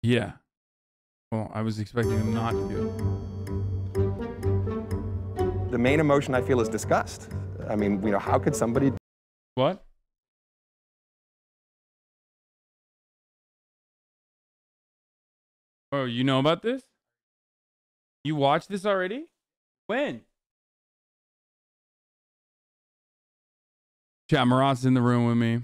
Yeah. Well, I was expecting them not to. The main emotion I feel is disgust. I mean, you know, how could somebody... What? Oh, you know about this? You watched this already? When? Chat, Marat's in the room with me.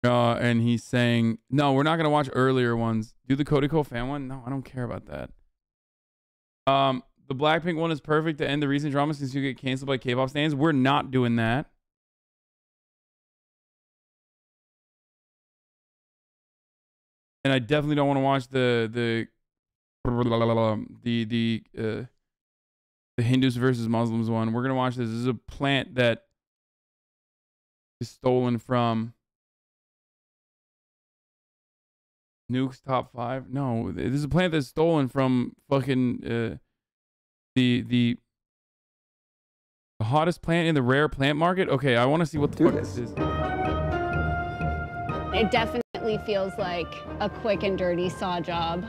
And he's saying, no, we're not going to watch earlier ones. Do the Cody Cole fan one? No, I don't care about that. The Blackpink one is perfect to end the recent drama since you get canceled by K-pop stands. We're not doing that. And I definitely don't want to watch the Hindus versus Muslims one. We're going to watch this. This is a plant that is stolen from Nuke's top 5. No, this is a plant that's stolen from fucking the hottest plant in the rare plant market. Okay, I want to see what the fuck this is. It definitely feels like a quick and dirty saw job.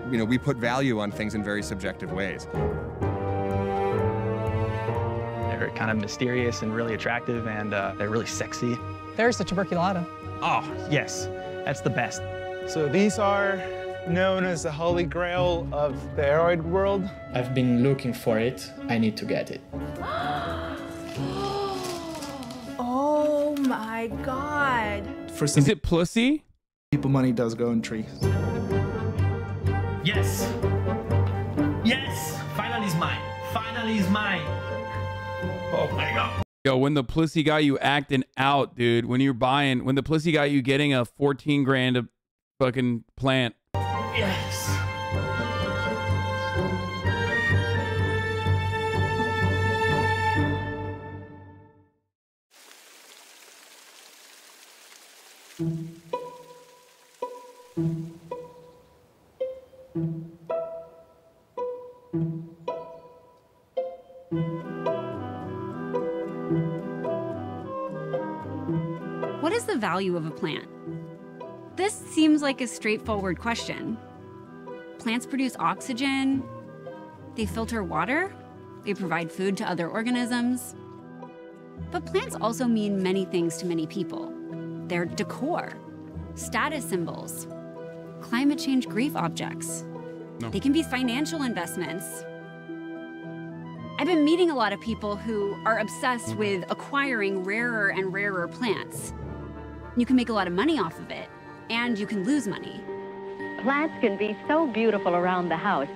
You know, we put value on things in very subjective ways. They're kind of mysterious and really attractive, and they're really sexy. There's the tuberculata. Oh, yes. That's the best. So these are known as the holy grail of the aroid world. I've been looking for it. I need to get it. Oh my God. Is it pussy? People money does go in trees. Yes. Yes. Finally is mine. Finally is mine. Oh my God. Yo, when the pussy got you acting out, dude, when the pussy got you getting a 14 grand a fucking plant. Yes. What is the value of a plant? This seems like a straightforward question. Plants produce oxygen, they filter water, they provide food to other organisms. But plants also mean many things to many people. They're decor, status symbols, climate change grief objects. No. They can be financial investments. I've been meeting a lot of people who are obsessed with acquiring rarer and rarer plants. You can make a lot of money off of it, and you can lose money. Plants can be so beautiful around the house.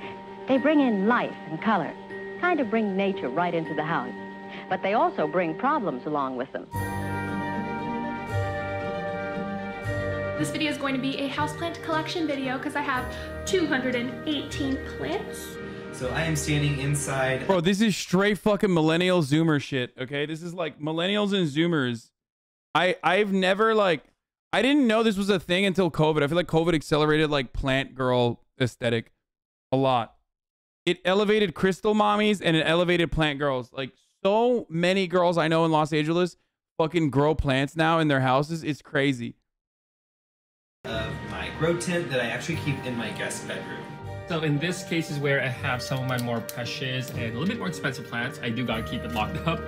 They bring in life and color, kind of bring nature right into the house. But they also bring problems along with them. This video is going to be a houseplant collection video because I have 218 plants. So I am standing inside. Bro, this is straight fucking millennial Zoomer shit, okay? This is like millennials and Zoomers. I've never like, I didn't know this was a thing until COVID. I feel like COVID accelerated like plant girl aesthetic a lot. It elevated crystal mommies and it elevated plant girls. Like so many girls I know in Los Angeles fucking grow plants now in their houses. It's crazy. Of my grow tent that I actually keep in my guest bedroom. So in this case is where I have some of my more precious and a little bit more expensive plants. I do gotta keep it locked up.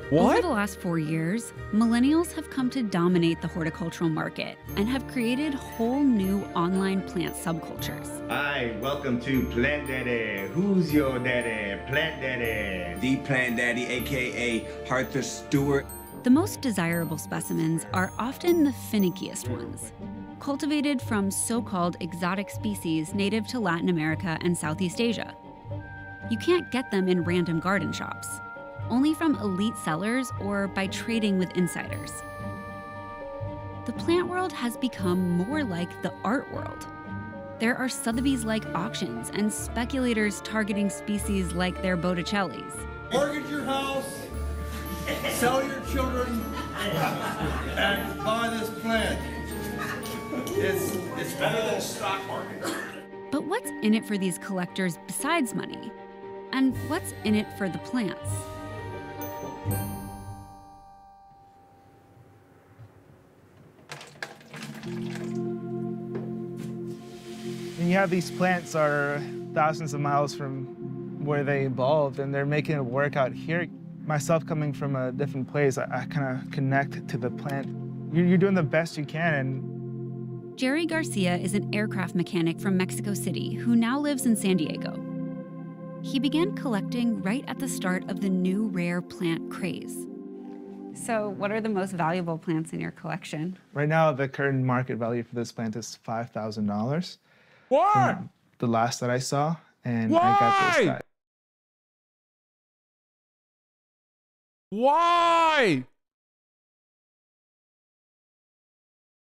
What? Over the last 4 years, millennials have come to dominate the horticultural market and have created whole new online plant subcultures. Hi, welcome to Plant Daddy. Who's your daddy? Plant Daddy. The Plant Daddy, aka Arthur Stewart. The most desirable specimens are often the finickiest ones, cultivated from so-called exotic species native to Latin America and Southeast Asia. You can't get them in random garden shops, only from elite sellers or by trading with insiders. The plant world has become more like the art world. There are Sotheby's-like auctions and speculators targeting species like their Botticellis. Mortgage your house, sell your children, and buy this plant. It's better than the stock market. But what's in it for these collectors besides money? And what's in it for the plants? Yeah, these plants are thousands of miles from where they evolved, and they're making it work out here. Myself coming from a different place, I kind of connect to the plant. You're doing the best you can. And Jerry Garcia is an aircraft mechanic from Mexico City who now lives in San Diego. He began collecting right at the start of the new rare plant craze. So what are the most valuable plants in your collection? right now, the current market value for this plant is $5,000. What? The last that I saw, and I got this guy. Why?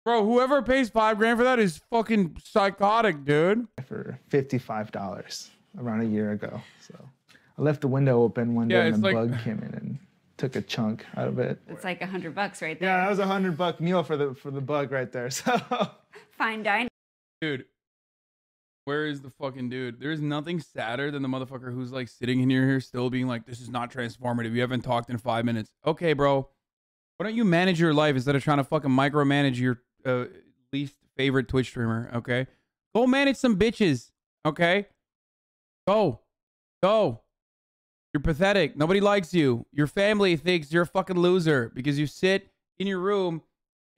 Bro, whoever pays $5 grand for that is fucking psychotic, dude. For $55 around a year ago. So I left the window open one day and a bug came in and took a chunk out of it. It's like $100 right there. Yeah, that was $100 meal for the bug right there. So fine dining. Dude, where is the fucking dude? There's nothing sadder than the motherfucker who's like sitting in here still being like, this is not transformative. You haven't talked in 5 minutes. Okay, bro. Why don't you manage your life instead of trying to fucking micromanage your least favorite Twitch streamer, okay? Go manage some bitches, okay? Go. You're pathetic. Nobody likes you. Your family thinks you're a fucking loser because you sit in your room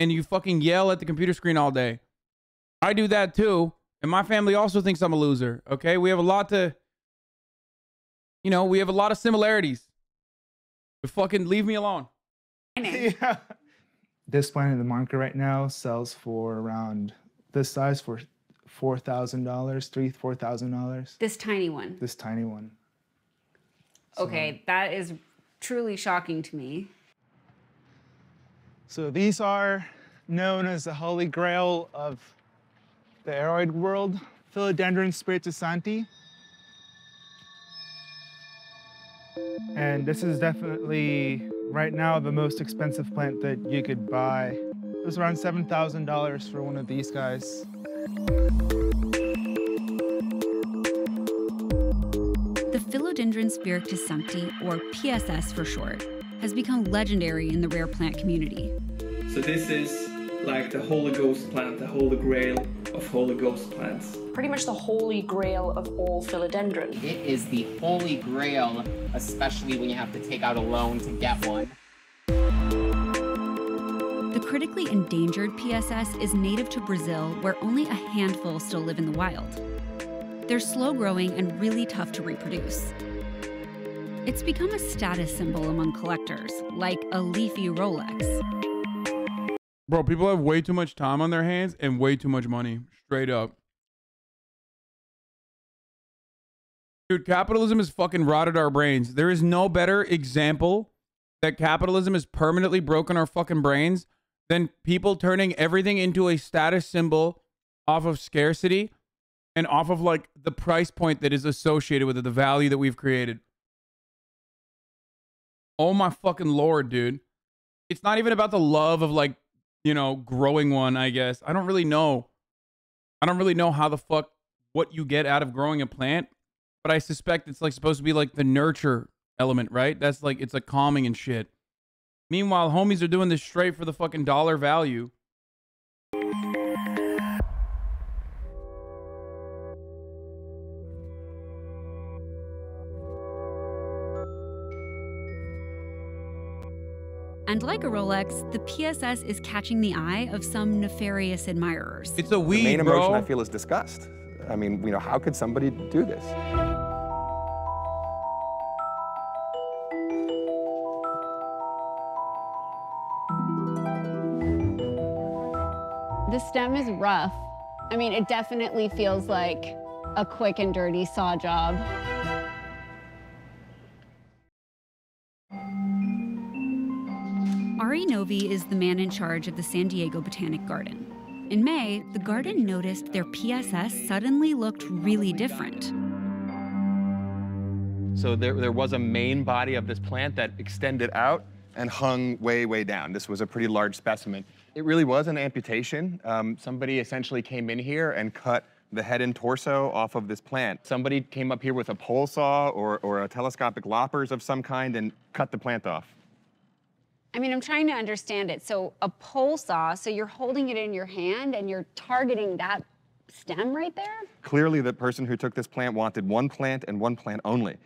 and you fucking yell at the computer screen all day. I do that too. And my family also thinks I'm a loser, okay? We have a lot to, we have a lot of similarities. But fucking leave me alone. yeah. This plant in the market right now sells for around this size for $4,000, $4,000. This tiny one. This tiny one. Okay, that is truly shocking to me. So these are known as the holy grail of the aroid world, Philodendron spiritusante. And this is definitely, right now, the most expensive plant that you could buy. It was around $7,000 for one of these guys. The Philodendron spiritusante, or PSS for short, has become legendary in the rare plant community. So this is like the Holy Ghost plant, the Holy Grail of Holy Ghost plants. Pretty much the holy grail of all philodendron. It is the holy grail, especially when you have to take out a loan to get one. The critically endangered PSS is native to Brazil, where only a handful still live in the wild. They're slow-growing and really tough to reproduce. It's become a status symbol among collectors, like a leafy Rolex. Bro, people have way too much time on their hands and way too much money. Straight up. Dude, capitalism has fucking rotted our brains. There is no better example that capitalism has permanently broken our fucking brains than people turning everything into a status symbol off of scarcity and off of like the price point that is associated with it, the value that we've created. Oh my fucking Lord, dude. It's not even about the love of like, growing one, I guess. I don't really know how the fuck what you get out of growing a plant, but I suspect it's like supposed to be like the nurture element, right? That's like, it's like calming and shit. Meanwhile, homies are doing this straight for the fucking dollar value. And like a Rolex, the PSS is catching the eye of some nefarious admirers. It's a weed, The main bro. emotion I feel is disgust. I mean, how could somebody do this? The stem is rough. I mean, it definitely feels like a quick and dirty saw job. Ari Novi is the man in charge of the San Diego Botanic Garden. In May, the garden noticed their PSS suddenly looked really different. So there was a main body of this plant that extended out and hung way, way down. This was a pretty large specimen. It really was an amputation. Somebody essentially came in here and cut the head and torso off of this plant. Somebody came up here with a pole saw or a telescopic loppers of some kind and cut the plant off. I mean, I'm trying to understand it. So a pole saw, so you're holding it in your hand and you're targeting that stem right there? Clearly, the person who took this plant wanted one plant and one plant only.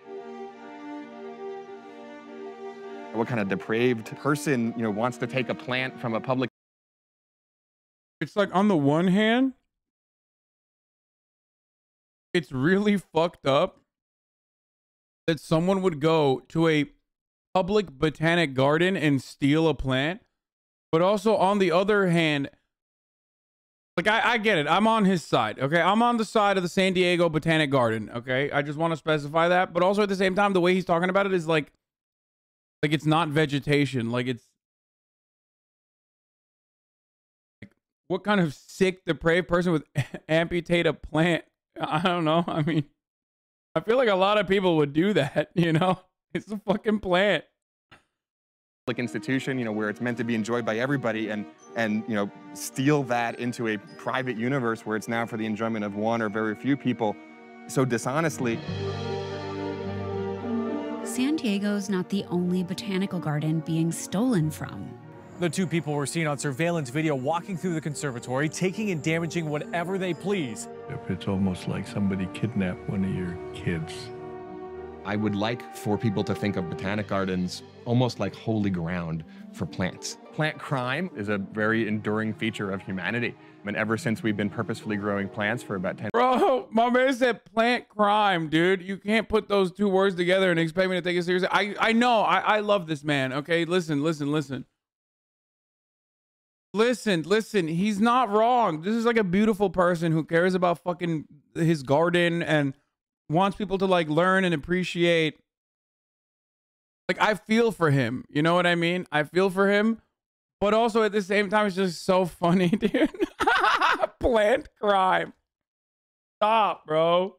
What kind of depraved person, wants to take a plant from a public? It's like, on the one hand, it's really fucked up that someone would go to a public botanic garden and steal a plant. But also, on the other hand, like, I get it. I'm on his side, okay? I'm on the side of the San Diego Botanic Garden, okay? I just want to specify that. But also, at the same time, the way he's talking about it is like it's not vegetation. Like, it's... like, what kind of sick, depraved person would amputate a plant? I don't know. I mean, I feel like a lot of people would do that, It's a fucking plant. Public institution, where it's meant to be enjoyed by everybody, and steal that into a private universe where it's now for the enjoyment of one or very few people so dishonestly. San Diego's not the only botanical garden being stolen from. The two people were seen on surveillance video walking through the conservatory, taking and damaging whatever they please. It's almost like somebody kidnapped one of your kids. I would like for people to think of botanic gardens almost like holy ground for plants. Plant crime is a very enduring feature of humanity. I mean, ever since we've been purposefully growing plants for about 10 Bro, my man said plant crime, dude. You can't put those two words together and expect me to take it seriously. I know. I love this man, okay? Listen. Listen. He's not wrong. This is like a beautiful person who cares about fucking his garden and wants people to like learn and appreciate. Like, I feel for him. You know what I mean? I feel for him. But also at the same time, it's just so funny, dude. Plant crime. Stop, bro.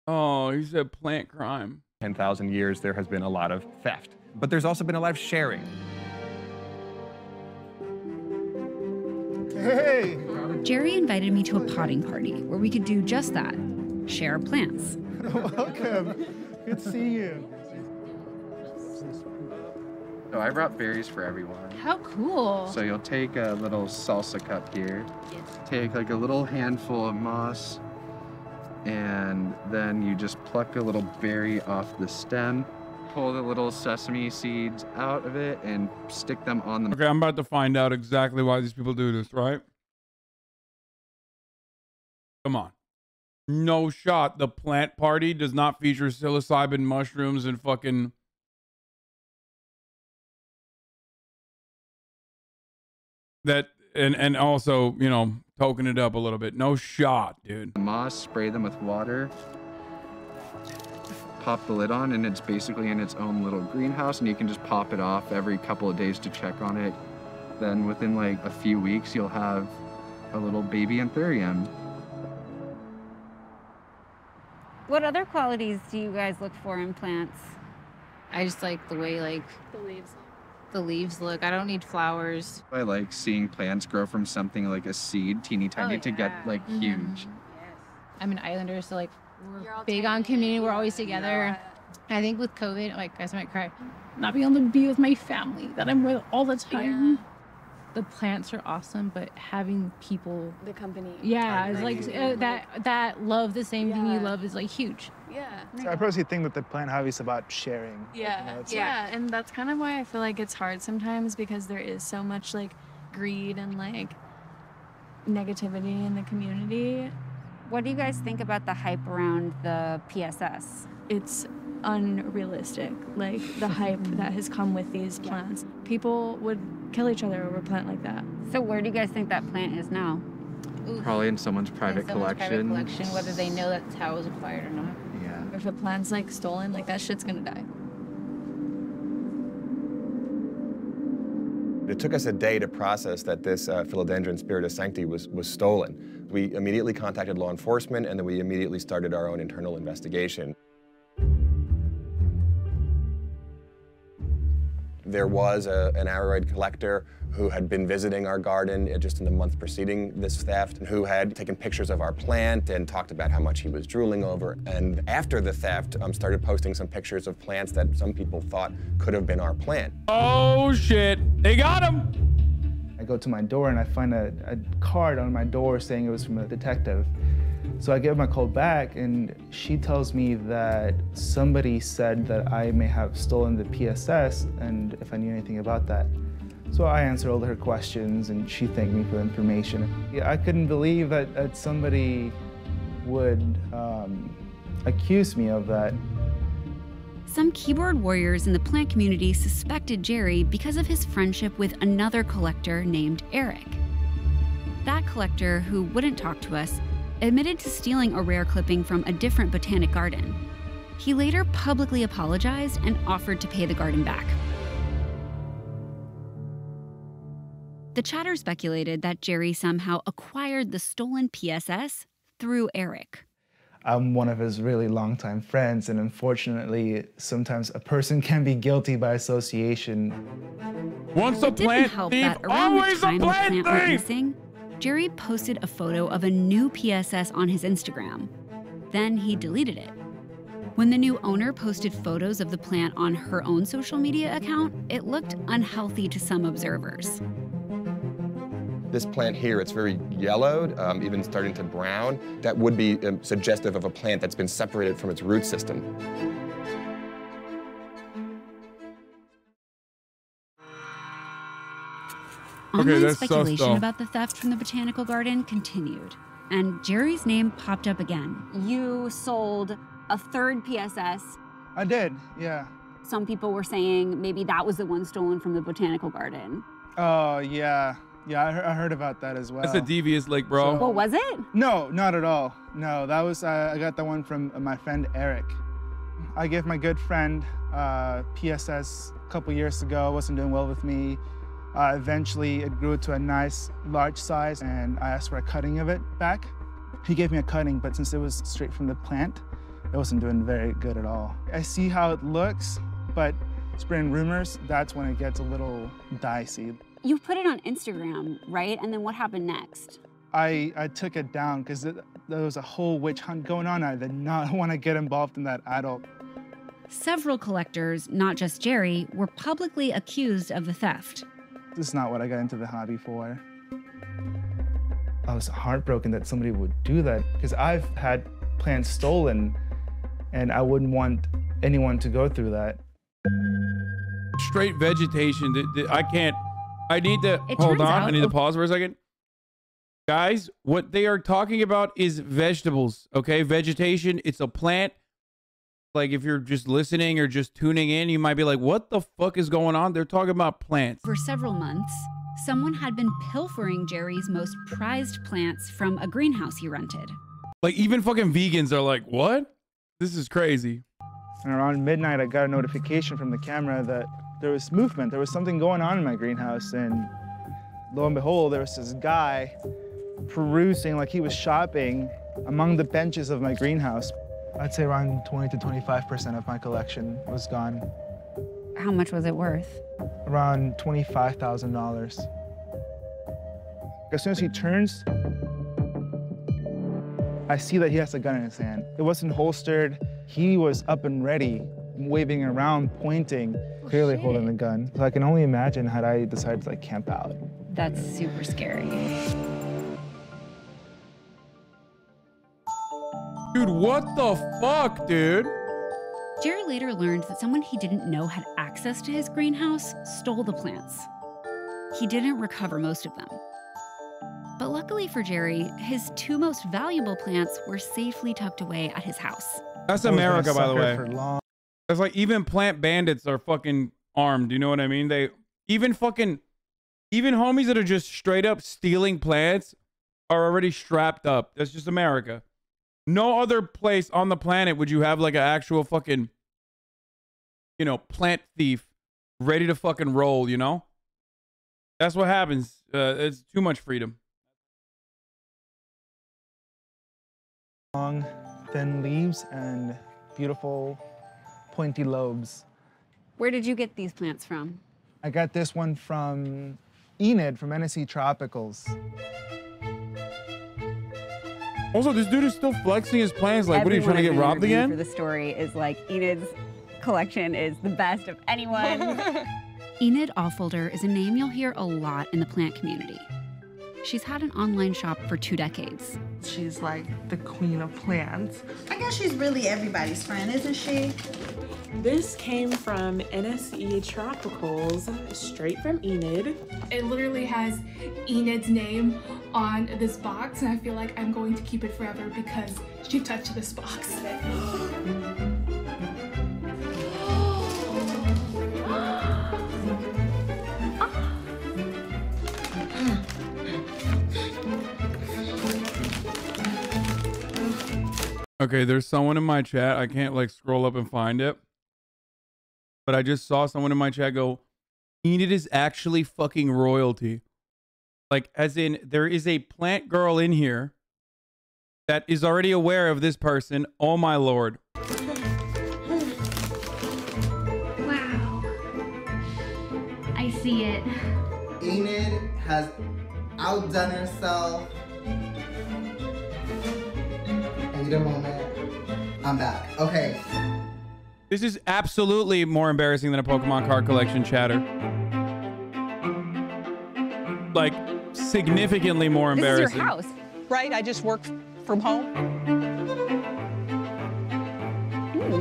Oh, he said plant crime. 10,000 years, there has been a lot of theft. But there's also been a lot of sharing. Hey! Jerry invited me to a potting party where we could do just that, share plants. Welcome. Good to see you. So I brought berries for everyone. How cool. So you'll take a little salsa cup here, take like a little handful of moss, and then you just pluck a little berry off the stem, pull the little sesame seeds out of it, and stick them on the... Okay, I'm about to find out exactly why these people do this, right? Come on. No shot. The plant party does not feature psilocybin mushrooms and fucking... that, and also, token it up a little bit. No shot, dude. Moss, spray them with water, pop the lid on, and it's basically in its own little greenhouse, and you can just pop it off every couple of days to check on it. Then within like a few weeks, you'll have a little baby anthurium. What other qualities do you guys look for in plants? I just like the way the leaves look. I don't need flowers. I like seeing plants grow from something like a seed, teeny tiny, to get like huge. I'm an Islander, so like we're big on community. We're always together. I think with COVID, like, guys might cry, not being able to be with my family that I'm with all the time. The plants are awesome, but having people, the company. Yeah, it's like that love the same thing you love is like huge. Yeah. So I personally think that the plant hobby is about sharing. Yeah. And that's kind of why I feel like it's hard sometimes, because there is so much like greed and like negativity in the community. What do you guys think about the hype around the PSS? It's unrealistic, like the hype that has come with these plants. People would kill each other over a plant like that. So where do you guys think that plant is now? Probably in someone's private collection. Whether they know that's how it was acquired or not. Yeah. If a plant's like stolen, like that shit's gonna die. It took us a day to process that this philodendron Spiritus Sancti was stolen. We immediately contacted law enforcement, and then we immediately started our own internal investigation. There was an aroid collector who had been visiting our garden just in the month preceding this theft, and who had taken pictures of our plant and talked about how much he was drooling over. And after the theft, started posting some pictures of plants that some people thought could have been our plant. Oh shit, they got him. I go to my door and I find a card on my door saying it was from a detective. So I give my call back and she tells me that somebody said that I may have stolen the PSS and if I knew anything about that. So I answered all her questions and she thanked me for the information. Yeah, I couldn't believe that somebody would accuse me of that. Some keyboard warriors in the plant community suspected Jerry because of his friendship with another collector named Eric. That collector, who wouldn't talk to us, admitted to stealing a rare clipping from a different botanic garden. He later publicly apologized and offered to pay the garden back. The chatter speculated that Jerry somehow acquired the stolen PSS through Eric. I'm one of his really longtime friends, and unfortunately, sometimes a person can be guilty by association. Once a plant thief, always a plant thief! Went missing, Jerry posted a photo of a new PSS on his Instagram. Then he deleted it. When the new owner posted photos of the plant on her own social media account, it looked unhealthy to some observers. This plant here, it's very yellowed, even starting to brown. That would be suggestive of a plant that's been separated from its root system. Online speculation about the theft from the botanical garden continued, and Jerry's name popped up again. You sold a third PSS. I did, yeah. Some people were saying maybe that was the one stolen from the botanical garden. Oh, yeah. Yeah, I heard about that as well. That's a devious lake, bro. What was it? No, not at all. No, that was, I got that one from my friend Eric. I gave my good friend PSS a couple years ago. It wasn't doing well with me. Eventually, it grew to a nice, large size, and I asked for a cutting of it back. He gave me a cutting, but since it was straight from the plant, it wasn't doing very good at all. I see how it looks, but spreading rumors, that's when it gets a little dicey. You put it on Instagram, right? And then what happened next? I took it down because there was a whole witch hunt going on. I did not want to get involved in that at all. Several collectors, not just Jerry, were publicly accused of the theft. This is not what I got into the hobby for. I was heartbroken that somebody would do that because I've had plants stolen and I wouldn't want anyone to go through that. Straight vegetation. I can't. I need to hold on. I need to pause for a second. Guys, what they are talking about is vegetables, okay? Vegetation, it's a plant. Like if you're just listening or just tuning in, you might be like, what the fuck is going on? They're talking about plants. For several months, someone had been pilfering Jerry's most prized plants from a greenhouse he rented. Like even fucking vegans are like, what? This is crazy. And around midnight, I got a notification from the camera that there was movement. There was something going on in my greenhouse. And lo and behold, there was this guy perusing like he was shopping among the benches of my greenhouse. I'd say around 20 to 25% of my collection was gone. How much was it worth? Around $25,000. As soon as he turns, I see that he has a gun in his hand. It wasn't holstered. He was up and ready, waving around, pointing, clearly holding the gun. So I can only imagine had I decided to like camp out. That's super scary. Dude, what the fuck, dude? Jerry later learned that someone he didn't know had access to his greenhouse stole the plants. He didn't recover most of them. But luckily for Jerry, his two most valuable plants were safely tucked away at his house. That's America, by the way. That's like even plant bandits are fucking armed. You know what I mean? Even homies that are just straight up stealing plants are already strapped up. That's just America. No other place on the planet would you have like an actual fucking, you know, plant thief ready to fucking roll, you know? That's what happens. It's too much freedom. Long, thin leaves and beautiful pointy lobes. Where did you get these plants from? I got this one from Enid from NSC Tropicals. Also, this dude is still flexing his plans. Like, what are you trying to get robbed again? For the story is like Enid's collection is the best of anyone. Enid Auffelder is a name you'll hear a lot in the plant community. She's had an online shop for 2 decades. She's like the queen of plants. I guess she's really everybody's friend, isn't she? This came from NSE Tropicals, straight from Enid. It literally has Enid's name on this box, and I feel like I'm going to keep it forever because she touched this box. Okay, there's someone in my chat. I can't like scroll up and find it. But I just saw someone in my chat go, Enid is actually fucking royalty. Like, as in, there is a plant girl in here that is already aware of this person. Oh my lord. Wow. I see it. Enid has outdone herself. I need a moment. I'm back. Okay. This is absolutely more embarrassing than a Pokemon card collection, chatter. Like, significantly more embarrassing. This is your house, right? I just work from home.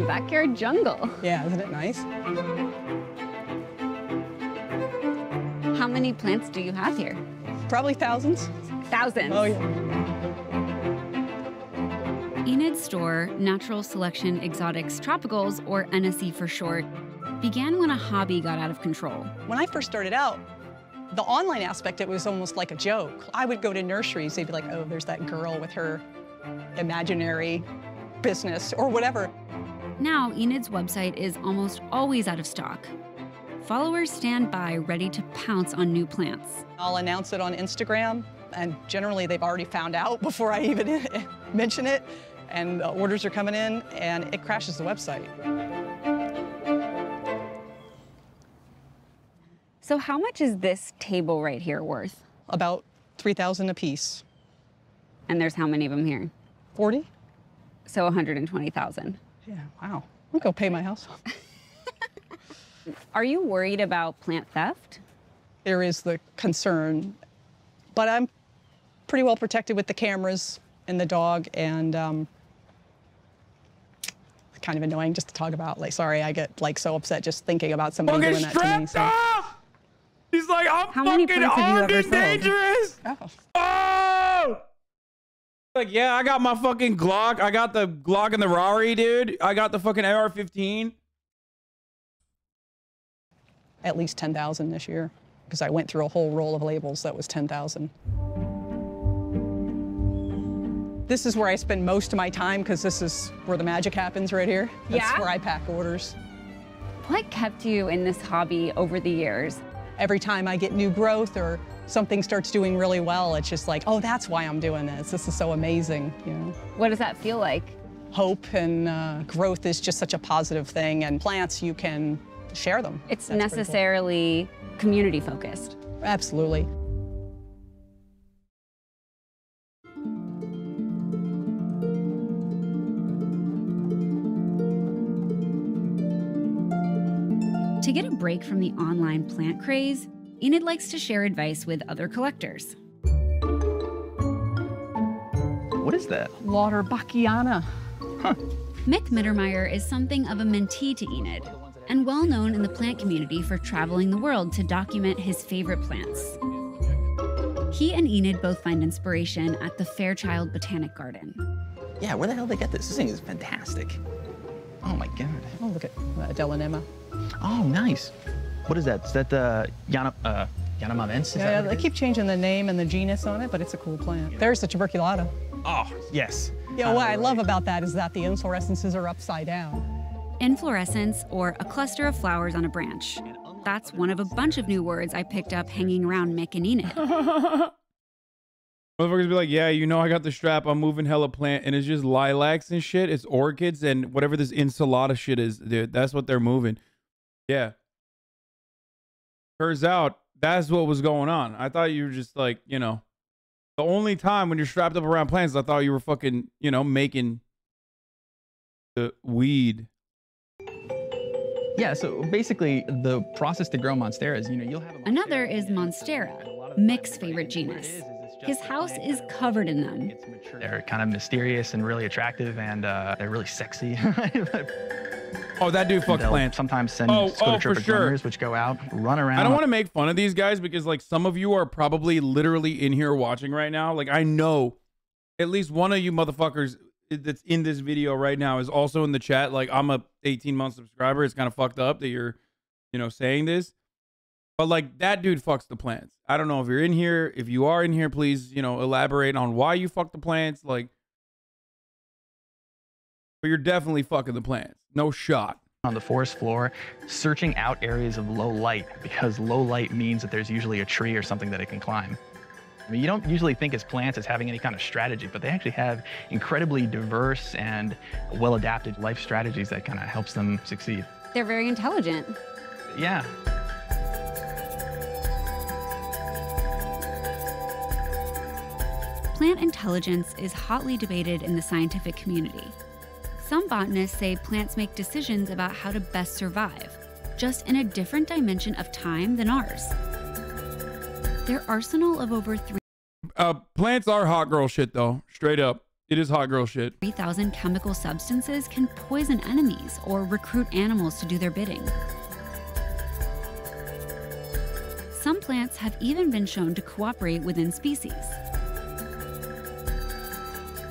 Backyard jungle. Yeah, isn't it nice? How many plants do you have here? Probably thousands. Thousands? Oh, yeah. Enid's store, Natural Selection Exotics Tropicals, or NSE for short, began when a hobby got out of control. When I first started out, the online aspect, it was almost like a joke. I would go to nurseries, they'd be like, oh, there's that girl with her imaginary business or whatever. Now, Enid's website is almost always out of stock. Followers stand by ready to pounce on new plants. I'll announce it on Instagram, and generally they've already found out before I even mention it, and orders are coming in, and it crashes the website. So how much is this table right here worth? About $3,000 a piece. And there's how many of them here? 40. So 120,000. Yeah, wow. I'll go pay my house. Are you worried about plant theft? There is the concern, but I'm pretty well protected with the cameras and the dog, and kind of annoying just to talk about. Like, sorry, I get like so upset just thinking about somebody doing that to me. So. He's like, I'm How many fucking plants have you armed ever and sold? dangerous. Oh! Like, yeah, I got my fucking Glock. I got the Glock and the Rari, dude. I got the fucking AR-15. At least 10,000 this year, because I went through a whole roll of labels that was 10,000. This is where I spend most of my time, because this is where the magic happens right here. That's where I pack orders. What kept you in this hobby over the years? Every time I get new growth or something starts doing really well, it's just like, oh, that's why I'm doing this. This is so amazing, you know. What does that feel like? Hope and growth is just such a positive thing, and plants, you can share them. It's That's necessarily community focused. Absolutely. To get a break from the online plant craze, Enid likes to share advice with other collectors. What is that? Water Bacchiana. Huh. Mick Mittermeier is something of a mentee to Enid, and well known in the plant community for traveling the world to document his favorite plants. He and Enid both find inspiration at the Fairchild Botanic Garden. Yeah, where the hell did they get this? This thing is fantastic. Oh my god. Oh, look at Adelanema. Oh, nice. What is that? Is that the Yanamavensis? Yeah, they keep changing the name and the genus on it, but it's a cool plant. There's the tuberculata. Oh, yes. Yeah, what I love about that is that the inflorescences are upside down. Inflorescence, or a cluster of flowers on a branch. That's one of a bunch of new words I picked up hanging around Mick and Enid. Motherfuckers be like, yeah, you know, I got the strap. I'm moving hella plant, and it's just lilacs and shit. It's orchids and whatever this enchilada shit is, dude. That's what they're moving. Yeah. Turns out that's what was going on. I thought you were just like, you know, the only time when you're strapped up around plants, I thought you were fucking, you know, making the weed. Yeah, so basically the process to grow monsteras, you'll have Another is Monstera, Mick's favorite genus. His house is covered in them. They're kind of mysterious and really attractive, and they're really sexy. Oh, that dude fucks plants. Sometimes send for sure. runners, which go out, run around. I don't want to make fun of these guys because like some of you are probably literally in here watching right now. Like I know at least one of you motherfuckers that's in this video right now is also in the chat. Like I'm a 18-month subscriber. It's kind of fucked up that you're, saying this. But like that dude fucks the plants. I don't know if you're in here. If you are in here, please, elaborate on why you fuck the plants. Like, but you're definitely fucking the plants. No shot. On the forest floor, searching out areas of low light, because low light means that there's usually a tree or something that it can climb. I mean, you don't usually think as plants as having any kind of strategy, but they actually have incredibly diverse and well-adapted life strategies that kind of helps them succeed. They're very intelligent. Yeah. Plant intelligence is hotly debated in the scientific community. Some botanists say plants make decisions about how to best survive, just in a different dimension of time than ours. Their arsenal of over plants are hot girl shit though. Straight up. It is hot girl shit. 3,000 chemical substances can poison enemies or recruit animals to do their bidding. Some plants have even been shown to cooperate within species.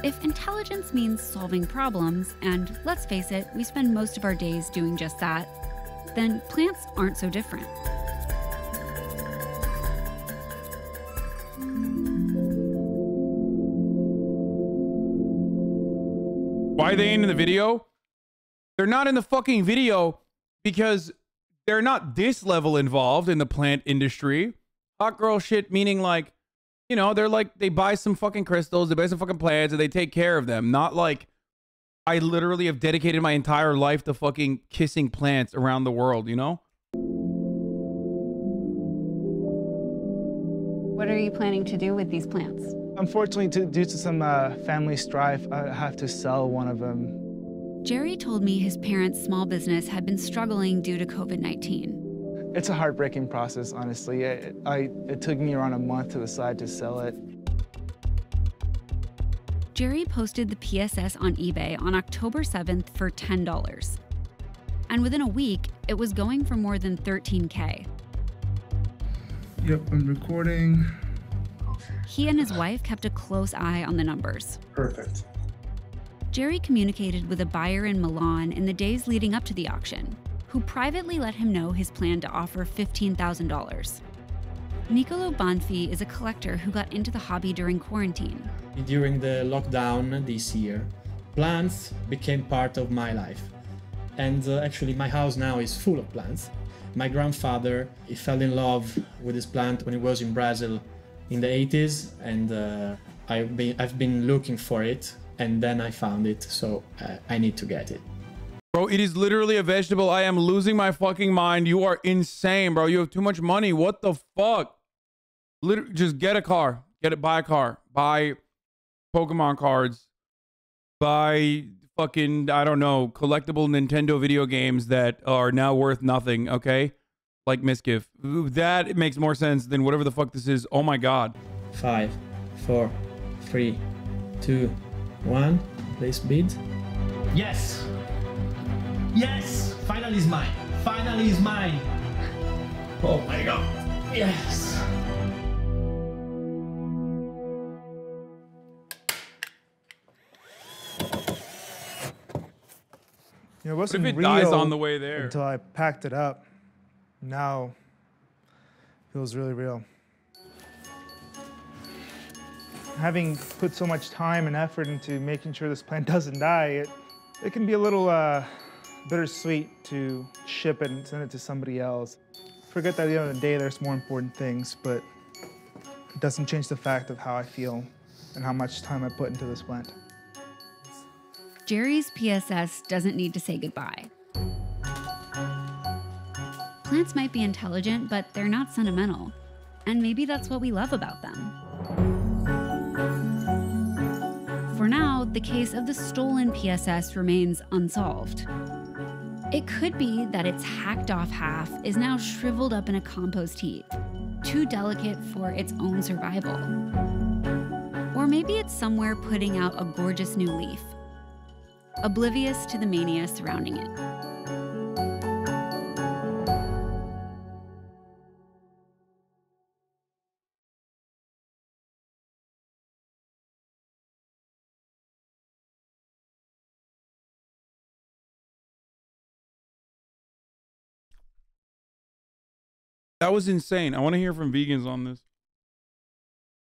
If intelligence means solving problems, and let's face it, we spend most of our days doing just that, then plants aren't so different. Why they ain't in the video? They're not in the fucking video because they're not this level involved in the plant industry. Hot girl shit meaning like, they're like, they buy some fucking crystals, they buy some fucking plants, and they take care of them. Not like, I literally have dedicated my entire life to fucking kissing plants around the world, What are you planning to do with these plants? Unfortunately, due to some family strife, I have to sell one of them. Jerry told me his parents' small business had been struggling due to COVID-19. It's a heartbreaking process, honestly. It took me around a month to decide to sell it. Jerry posted the PSS on eBay on October 7th for $10. And within a week, it was going for more than $13K. Yep, I'm recording. He and his wife kept a close eye on the numbers. Perfect. Jerry communicated with a buyer in Milan in the days leading up to the auction, who privately let him know his plan to offer $15,000. Nicolo Banfi is a collector who got into the hobby during quarantine. During the lockdown this year, plants became part of my life. And actually my house now is full of plants. My grandfather, he fell in love with this plant when he was in Brazil in the 80s, and I've been looking for it, and then I found it, so I need to get it. Bro, it is literally a vegetable. I am losing my fucking mind. You are insane, bro. You have too much money. What the fuck? Literally, just get a car. Buy a car. Buy Pokemon cards. Buy fucking, I don't know, collectible Nintendo video games that are now worth nothing, okay? Like Misgift. That makes more sense than whatever the fuck this is. Oh my god. 5, 4, 3, 2, 1. Please bid. Yes! Yes! Finally is mine. Finally is mine. Oh my god. Yes! It wasn't what if it real dies on the way there? Until I packed it up. Now, it feels really real. Having put so much time and effort into making sure this plant doesn't die, it can be a little bittersweet to ship it and send it to somebody else. Forget that at the end of the day, there's more important things, but it doesn't change the fact of how I feel and how much time I put into this plant. Jerry's PSS doesn't need to say goodbye. Plants might be intelligent, but they're not sentimental. And maybe that's what we love about them. For now, the case of the stolen PSS remains unsolved. It could be that its hacked off half is now shriveled up in a compost heap, too delicate for its own survival. Or maybe it's somewhere putting out a gorgeous new leaf, oblivious to the mania surrounding it. That was insane. I want to hear from vegans on this.